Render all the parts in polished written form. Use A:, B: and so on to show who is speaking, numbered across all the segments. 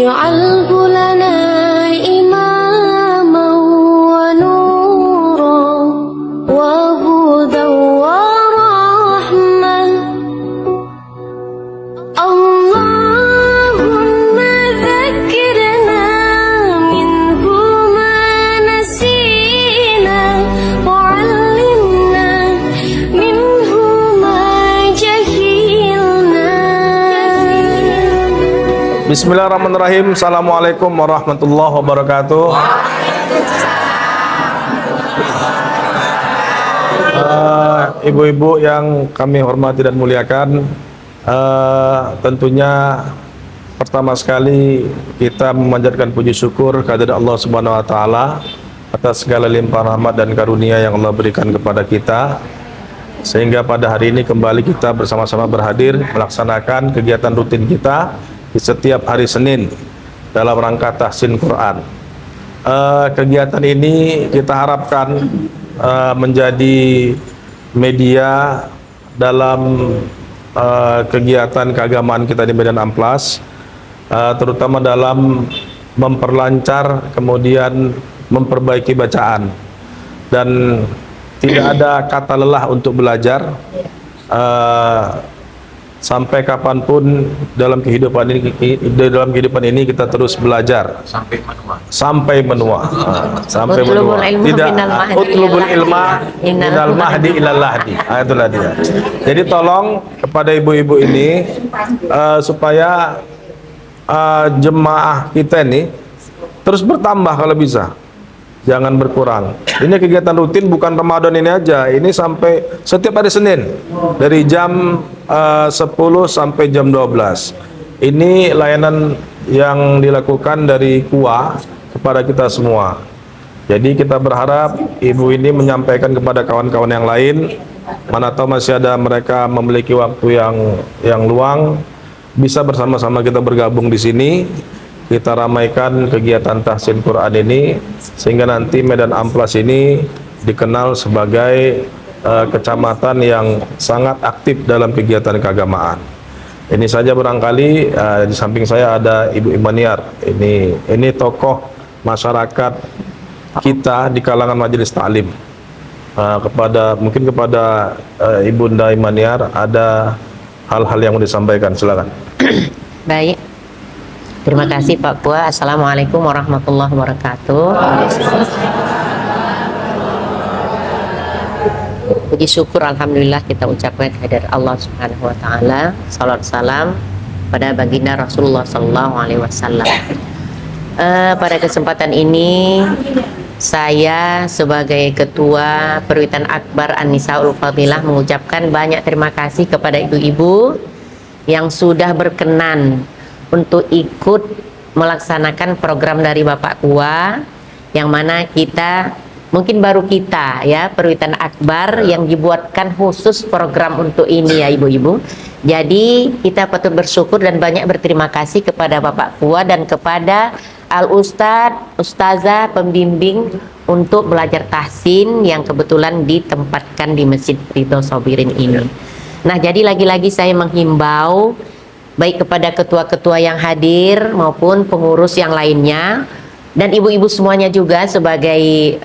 A: واجعله لنا إماما ونورا وهدى ورحمة اللهم ذكرنا منه ما نسينا وعلمنا منه ما جهلنا.
B: Bismillahirrahmanirrahim. Assalamualaikum warahmatullahi wabarakatuh. Ibu-ibu yang kami hormati dan muliakan, tentunya pertama sekali kita memanjatkan puji syukur kehadirat Allah Subhanahu wa taala atas segala limpahan rahmat dan karunia yang Allah berikan kepada kita, sehingga pada hari ini kembali kita bersama-sama berhadir melaksanakan kegiatan rutin kita di setiap hari Senin dalam rangka tahsin Quran. Kegiatan ini kita harapkan menjadi media dalam kegiatan keagamaan kita di Medan Amplas, terutama dalam memperlancar kemudian memperbaiki bacaan, dan tidak ada kata lelah untuk belajar. Sampai kapanpun dalam kehidupan ini kita terus belajar sampai menua. Tidak utlubul ilma minal mahdi ilal lahdi. Itulah dia. Jadi tolong kepada ibu-ibu ini supaya jemaah kita ini terus bertambah kalau bisa, jangan berkurang. Ini kegiatan rutin, bukan Ramadan ini aja. Ini sampai setiap hari Senin dari jam 10 sampai jam 12. Ini layanan yang dilakukan dari KUA kepada kita semua. Jadi kita berharap ibu ini menyampaikan kepada kawan-kawan yang lain, mana tahu masih ada mereka memiliki waktu yang luang, bisa bersama-sama kita bergabung di sini. Kita ramaikan kegiatan tahsin Quran ini, sehingga nanti Medan Amplas ini dikenal sebagai kecamatan yang sangat aktif dalam kegiatan keagamaan. Ini saja barangkali. Di samping saya ada Ibu Imaniar. Ini tokoh masyarakat kita di kalangan majelis taklim. Mungkin kepada Ibunda Imaniar ada hal-hal yang mau disampaikan, silakan.
C: Baik. Terima kasih Pak Pua. Assalamualaikum warahmatullahi wabarakatuh. Puji syukur alhamdulillah kita ucapkan kehadirat Allah Subhanahu wa taala. Salam salam pada baginda Rasulullah sallallahu alaihi wasallam. Pada kesempatan ini saya sebagai Ketua Perwitan Akbar An-Nisaul Fadilah mengucapkan banyak terima kasih kepada ibu-ibu yang sudah berkenan untuk ikut melaksanakan program dari Bapak Kua, yang mana kita mungkin baru kita ya Perwitan Akbar yang dibuatkan khusus program untuk ini ya ibu-ibu. Jadi kita patut bersyukur dan banyak berterima kasih kepada Bapak Kua dan kepada Ustazah pembimbing untuk belajar tahsin yang kebetulan ditempatkan di Masjid Ridho Sobirin ini. Nah, jadi lagi-lagi saya menghimbau baik kepada ketua-ketua yang hadir maupun pengurus yang lainnya dan ibu-ibu semuanya juga sebagai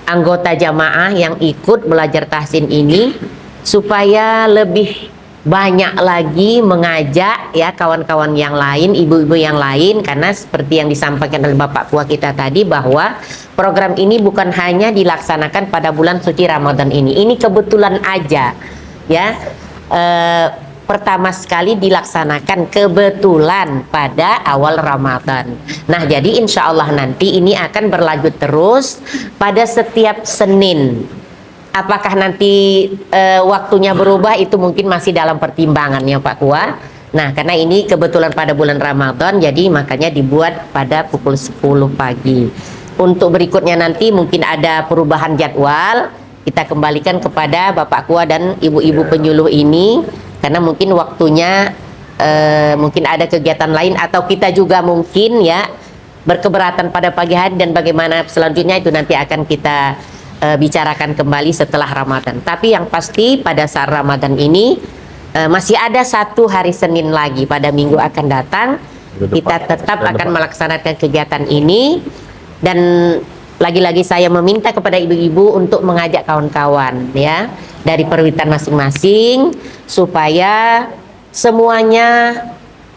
C: anggota jamaah yang ikut belajar tahsin ini, supaya lebih banyak lagi mengajak ya kawan-kawan yang lain, ibu-ibu yang lain, karena seperti yang disampaikan oleh Bapak Kua kita tadi bahwa program ini bukan hanya dilaksanakan pada bulan suci Ramadan ini kebetulan aja ya. Pertama sekali dilaksanakan kebetulan pada awal Ramadan. Nah, jadi insya Allah nanti ini akan berlanjut terus pada setiap Senin. Apakah nanti waktunya berubah itu mungkin masih dalam pertimbangannya Pak Kua. Nah, karena ini kebetulan pada bulan Ramadan, jadi makanya dibuat pada pukul 10 pagi. Untuk berikutnya nanti mungkin ada perubahan jadwal, kita kembalikan kepada Bapak Kua dan ibu-ibu penyuluh ini, karena mungkin waktunya mungkin ada kegiatan lain, atau kita juga mungkin ya berkeberatan pada pagi hari, dan bagaimana selanjutnya itu nanti akan kita bicarakan kembali setelah Ramadan. Tapi yang pasti pada saat Ramadan ini masih ada satu hari Senin lagi pada minggu akan datang, kita tetap akan melaksanakan kegiatan ini. Dan lagi-lagi saya meminta kepada ibu-ibu untuk mengajak kawan-kawan ya dari perwitan masing-masing supaya semuanya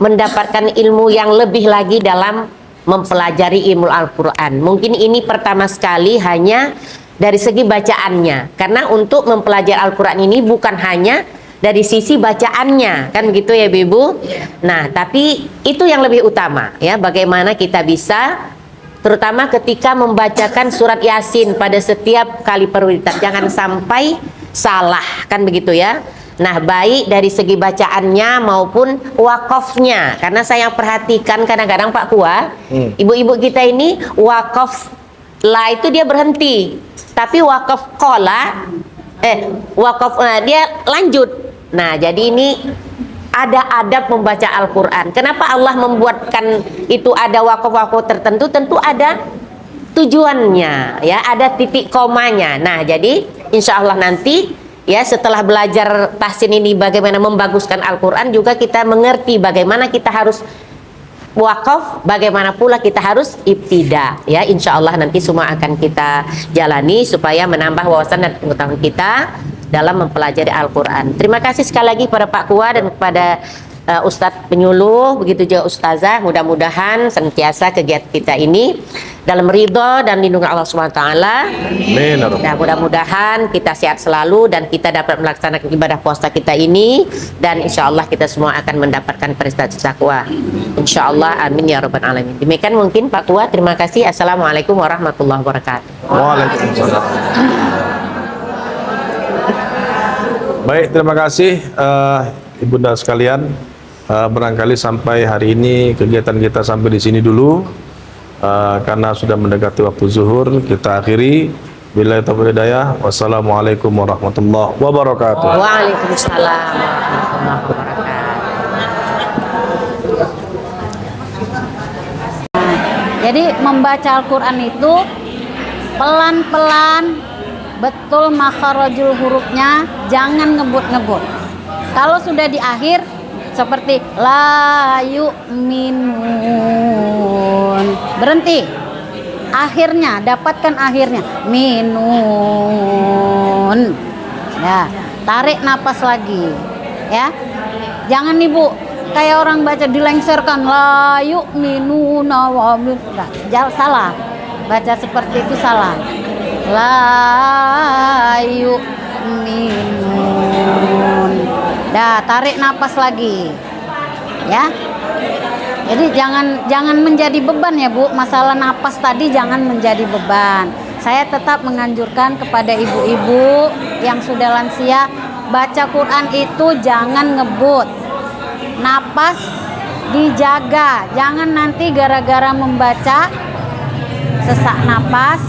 C: mendapatkan ilmu yang lebih lagi dalam mempelajari ilmu Al-Quran. Mungkin ini pertama sekali hanya dari segi bacaannya, karena untuk mempelajari Al-Quran ini bukan hanya dari sisi bacaannya, kan begitu ya Ibu? Nah, tapi itu yang lebih utama ya, bagaimana kita bisa terutama ketika membacakan surat Yasin pada setiap kali perwitan, jangan sampai salah, kan begitu ya. Nah, baik dari segi bacaannya maupun wakafnya, karena saya perhatikan kadang-kadang Pak Kua, ibu-ibu kita ini wakaf la itu dia berhenti, tapi wakaf kola wakaf dia lanjut. Nah, jadi ini ada adab membaca Al-Quran. Kenapa Allah membuatkan itu ada wakaf-wakaf tertentu? Tentu ada tujuannya ya, ada titik komanya. Nah, jadi insya Allah nanti ya setelah belajar tahsin ini bagaimana membaguskan Al-Quran, juga kita mengerti bagaimana kita harus wakaf, bagaimana pula kita harus ibtida ya. Insya Allah nanti semua akan kita jalani supaya menambah wawasan dan pengetahuan kita dalam mempelajari Al-Quran. Terima kasih sekali lagi pada Pak Kua dan kepada Ustadz penyuluh, begitu juga Ustazah. Mudah-mudahan senantiasa kegiatan kita ini dalam ridho dan lindungan Allah SWT.
B: Amin.
C: Nah, mudah-mudahan kita sehat selalu dan kita dapat melaksanakan ibadah puasa kita ini, dan insya Allah kita semua akan mendapatkan prestasi takwa. Insya Allah, amin ya rabbal alamin. Demikian mungkin Pak Kua. Terima kasih. Assalamualaikum warahmatullahi wabarakatuh.
B: Waalaikumsalam. Baik, terima kasih Ibunda sekalian. Barangkali sampai hari ini kegiatan kita sampai di sini dulu, karena sudah mendekati waktu zuhur. Kita akhiri. Billahi taufiq hidayah. Wassalamualaikum warahmatullahi wabarakatuh.
C: Waalaikumsalam warahmatullahi wabarakatuh.
D: Jadi membaca Al-Quran itu pelan-pelan, betul makharajul hurufnya, jangan ngebut-ngebut. Kalau sudah di akhir seperti la yu'minun, berhenti. Akhirnya, dapatkan akhirnya minun. Ya, tarik napas lagi. Ya. Jangan Ibu kayak orang baca dilengserkan la yu'minuna wa salah. Baca seperti itu salah. La yu'minun. Dah, tarik napas lagi. Ya. Jadi jangan menjadi beban ya Bu. Masalah napas tadi jangan menjadi beban. Saya tetap menganjurkan kepada ibu-ibu yang sudah lansia, baca Quran itu jangan ngebut. Napas dijaga. Jangan nanti gara-gara membaca sesak napas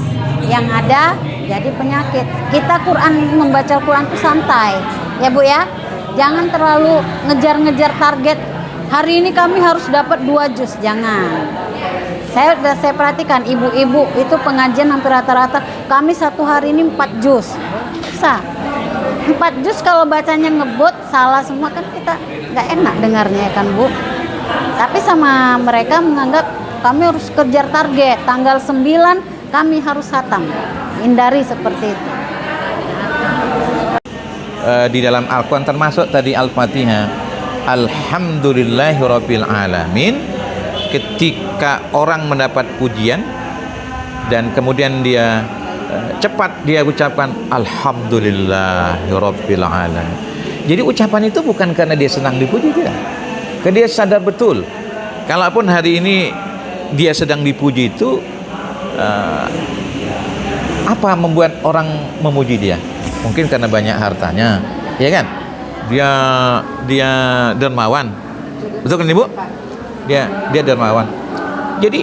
D: yang ada jadi penyakit. Kita membaca Quran itu santai ya Bu ya. Jangan terlalu ngejar-ngejar target. Hari ini kami harus dapat 2 juz, jangan. Saya perhatikan ibu-ibu itu pengajian hampir rata-rata kami satu hari ini 4 juz. Susah. 4 juz kalau bacanya ngebut salah semua kan kita nggak enak dengarnya ya kan Bu. Tapi sama mereka menganggap kami harus kejar target. Tanggal 9 kami harus khatam. Hindari seperti itu.
E: Di dalam Al-Quran termasuk tadi Al-Fatihah, Alhamdulillahirabbil alamin. Ketika orang mendapat pujian dan kemudian dia cepat dia ucapkan Alhamdulillahirabbil alamin. Jadi ucapan itu bukan karena dia senang dipuji, tidak. Karena dia sadar betul kalaupun hari ini dia sedang dipuji itu apa membuat orang memuji dia? Mungkin karena banyak hartanya, ya kan? Dia dermawan, betul kan Ibu? Dia dermawan. Jadi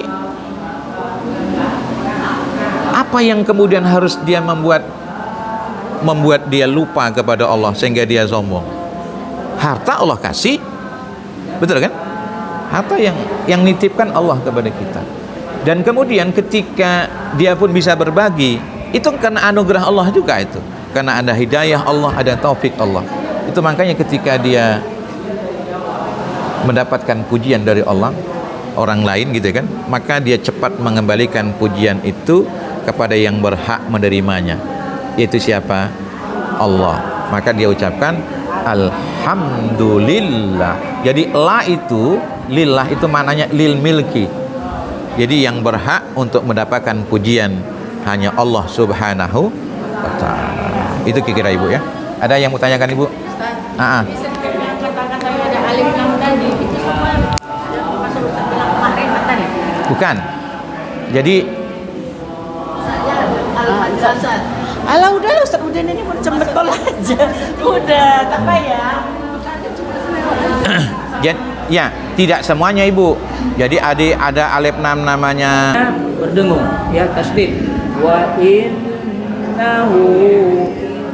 E: apa yang kemudian harus dia membuat dia lupa kepada Allah sehingga dia sombong? Harta Allah kasih, betul kan? Harta yang nitipkan Allah kepada kita. Dan kemudian ketika dia pun bisa berbagi, itu karena anugerah Allah juga itu. Karena ada hidayah Allah, ada taufik Allah. Itu makanya ketika dia mendapatkan pujian dari Allah, orang lain gitu kan, maka dia cepat mengembalikan pujian itu kepada yang berhak menerimanya, yaitu siapa? Allah. Maka dia ucapkan alhamdulillah. Jadi la itu, lillah itu maknanya lil milki. Jadi yang berhak untuk mendapatkan pujian hanya Allah Subhanahu wa ta'ala. Itu kira-kira Ibu ya. Ada yang mau tanyakan Ibu?
D: Kata-kata ada alif lam tadi itu semua masuk dalam makrifat tadi.
E: Bukan. Jadi
F: Alah udah lah Ustaz, udah ini pun cembetol aja. Udah, tak payah.
E: ya, tidak semuanya Ibu. Jadi ada alif lam namanya
G: berdengung ya, tasdid. Wa innahu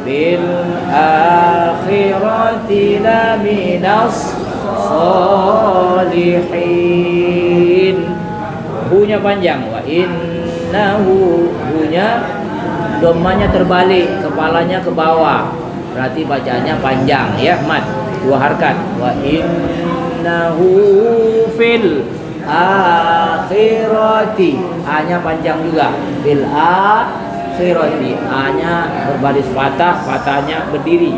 G: fil akhirati laminas salihin. Hunya panjang, wa innahu, hunya domanya terbalik, kepalanya ke bawah, berarti bacaannya panjang ya, mad, 2 harkat. Wa innahu fil akhirati, A-nya panjang juga, fil akhirati, A-nya berbaris fathah, fathahnya berdiri,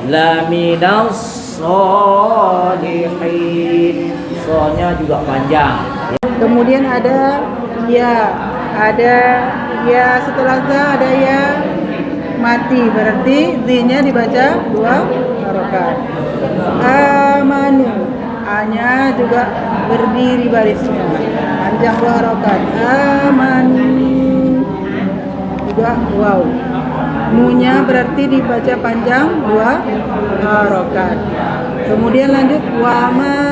G: laminas solihin, So-nya juga panjang.
F: Kemudian ada ya, setelah za ada ya mati, berarti Z-nya dibaca 2 harokat. Amanu, A-nya juga berdiri barisnya, panjang 2 harokat. Amanu juga wow. Nunya berarti dibaca panjang 2 harokat. Kemudian lanjut wama